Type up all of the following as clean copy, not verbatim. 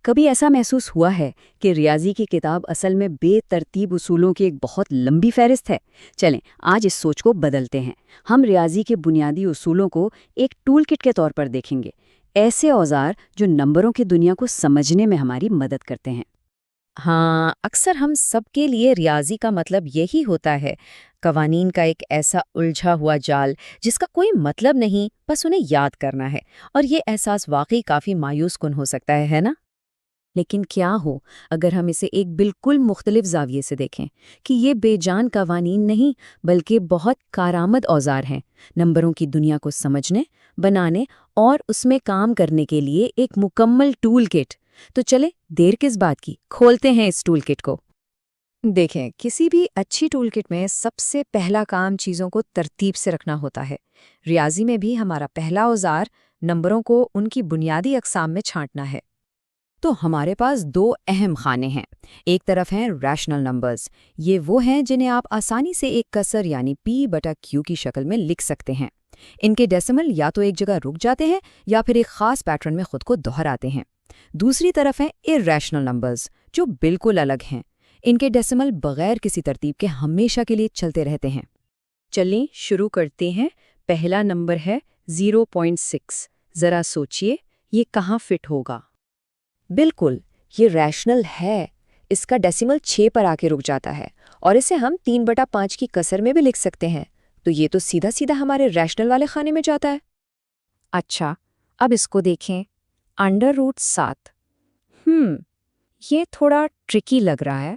کبھی ایسا محسوس ہوا ہے کہ ریاضی کی کتاب اصل میں بے ترتیب اصولوں کی ایک بہت لمبی فہرست ہے؟ چلیں آج اس سوچ کو بدلتے ہیں۔ ہم ریاضی کے بنیادی اصولوں کو ایک ٹول کٹ کے طور پر دیکھیں گے، ایسے اوزار جو نمبروں کی دنیا کو سمجھنے میں ہماری مدد کرتے ہیں۔ ہاں، اکثر ہم سب کے لیے ریاضی کا مطلب یہی ہوتا ہے، قوانین کا ایک ایسا الجھا ہوا جال جس کا کوئی مطلب نہیں، بس انہیں یاد کرنا ہے۔ اور یہ احساس واقعی کافی مایوس کن ہو سکتا ہے نا؟ لیکن کیا ہو اگر ہم اسے ایک بالکل مختلف زاویے سے دیکھیں کہ یہ بے جان قوانین نہیں بلکہ بہت کارآمد اوزار ہیں، نمبروں کی دنیا کو سمجھنے، بنانے اور اس میں کام کرنے کے لیے ایک مکمل ٹول کٹ۔ تو چلے دیر کس بات کی، کھولتے ہیں اس ٹول کٹ کو۔ دیکھیں، کسی بھی اچھی ٹول کٹ میں سب سے پہلا کام چیزوں کو ترتیب سے رکھنا ہوتا ہے۔ ریاضی میں بھی ہمارا پہلا اوزار نمبروں کو ان کی بنیادی اقسام میں چھانٹنا ہے۔ تو ہمارے پاس دو اہم خانے ہیں۔ ایک طرف ہیں ریشنل نمبرز، یہ وہ ہیں جنہیں آپ آسانی سے ایک کسر یعنی p/q کی شکل میں لکھ سکتے ہیں۔ ان کے ڈیسیمل یا تو ایک جگہ رک جاتے ہیں یا پھر ایک خاص پیٹرن میں خود کو دہراتے ہیں۔ دوسری طرف ہیں irrational نمبرز، جو بالکل الگ ہیں۔ ان کے ڈیسیمل بغیر کسی ترتیب کے ہمیشہ کے لیے چلتے رہتے ہیں۔ چلیں شروع کرتے ہیں۔ پہلا نمبر ہے 0.6۔ ذرا سوچئے یہ کہاں فٹ ہوگا؟ بالکل، یہ ریشنل ہے۔ اس کا ڈیسیمل 6 پر آ کے رک جاتا ہے اور اسے ہم 3/5 کی کسر میں بھی لکھ سکتے ہیں، تو یہ تو سیدھا سیدھا ہمارے ریشنل والے خانے میں جاتا ہے۔ اچھا، اب اس کو دیکھیں، √7۔ یہ تھوڑا ٹرکی لگ رہا ہے۔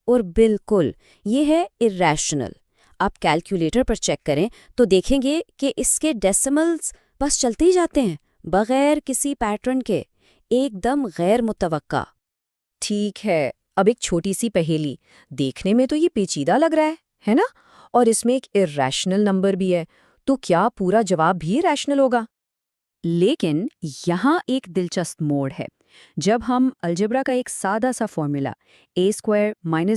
اور بالکل یہ ہے irrational۔ آپ کیلکولیٹر پر چیک کریں تو دیکھیں گے کہ اس کے ڈیسیملز بس چلتے ہی جاتے ہیں، بغیر کسی پیٹرن کے، ایک دم غیر متوقع۔ ٹھیک ہے، اب ایک چھوٹی سی پہیلی، دیکھنے میں تو یہ پیچیدہ لگ رہا ہے نا؟ اور اس میں ایک irrational نمبر بھی ہے، تو کیا پورا جواب بھی ریشنل ہوگا؟ لیکن یہاں ایک دلچسپ موڑ ہے۔ جب ہم الجبرا کا ایک سادہ سا فارمولا a²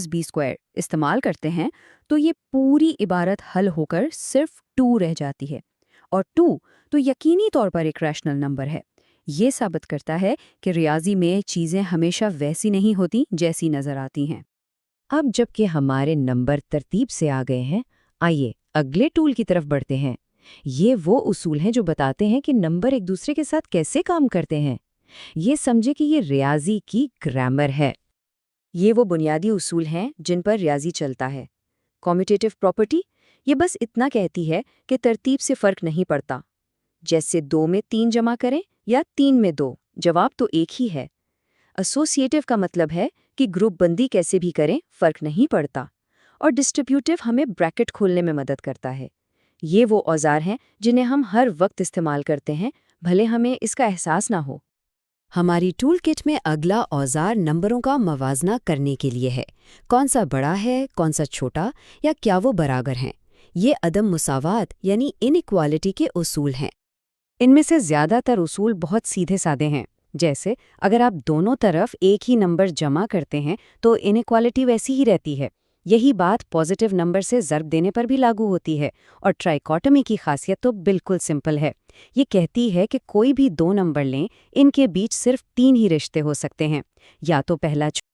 - b² استعمال کرتے ہیں تو یہ پوری عبارت حل ہو کر صرف 2 رہ جاتی ہے، اور 2 تو یقینی طور پر ایک ریشنل نمبر ہے۔ یہ ثابت کرتا ہے کہ ریاضی میں چیزیں ہمیشہ ویسی نہیں ہوتی جیسی نظر آتی ہیں۔ اب جب کہ ہمارے نمبر ترتیب سے آ گئے ہیں، آئیے اگلے ٹول کی طرف بڑھتے ہیں۔ یہ وہ اصول ہیں جو بتاتے ہیں کہ نمبر ایک دوسرے کے ساتھ کیسے کام کرتے ہیں۔ یہ سمجھے کہ یہ ریاضی کی گرامر ہے۔ یہ وہ بنیادی اصول ہیں جن پر ریاضی چلتا ہے۔ کمیوٹیٹو پراپرٹی یہ بس اتنا کہتی ہے کہ ترتیب سے فرق نہیں پڑتا، جیسے 2 میں 3 جمع کریں یا 3 میں 2، جواب تو ایک ہی ہے۔ ایسوسیٹیو کا مطلب ہے کہ گروپ بندی کیسے بھی کریں فرق نہیں پڑتا۔ اور ڈسٹریبیوٹیو ہمیں بریکٹ کھولنے میں مدد کرتا ہے۔ یہ وہ اوزار ہیں جنہیں ہم ہر وقت استعمال کرتے ہیں، بھلے ہمیں اس کا احساس نہ ہو۔ ہماری ٹول کٹ میں اگلا اوزار نمبروں کا موازنہ کرنے کے لیے ہے۔ کون سا بڑا ہے، کون سا چھوٹا، یا کیا وہ برابر ہیں؟ یہ عدم مساوات یعنی انیکوالٹی کے اصول ہیں۔ ان میں سے زیادہ تر اصول بہت سیدھے سادے ہیں، جیسے اگر آپ دونوں طرف ایک ہی نمبر جمع کرتے ہیں تو انیکوالٹی ویسی ہی رہتی ہے۔ یہی بات پازیٹیو نمبر سے ضرب دینے پر بھی لاگو ہوتی ہے۔ اور ٹرائیکوٹمی کی خاصیت تو بالکل سمپل ہے، یہ کہتی ہے کہ کوئی بھی 2 نمبر لیں، ان کے بیچ صرف 3 ہی رشتے ہو سکتے ہیں، یا تو پہلا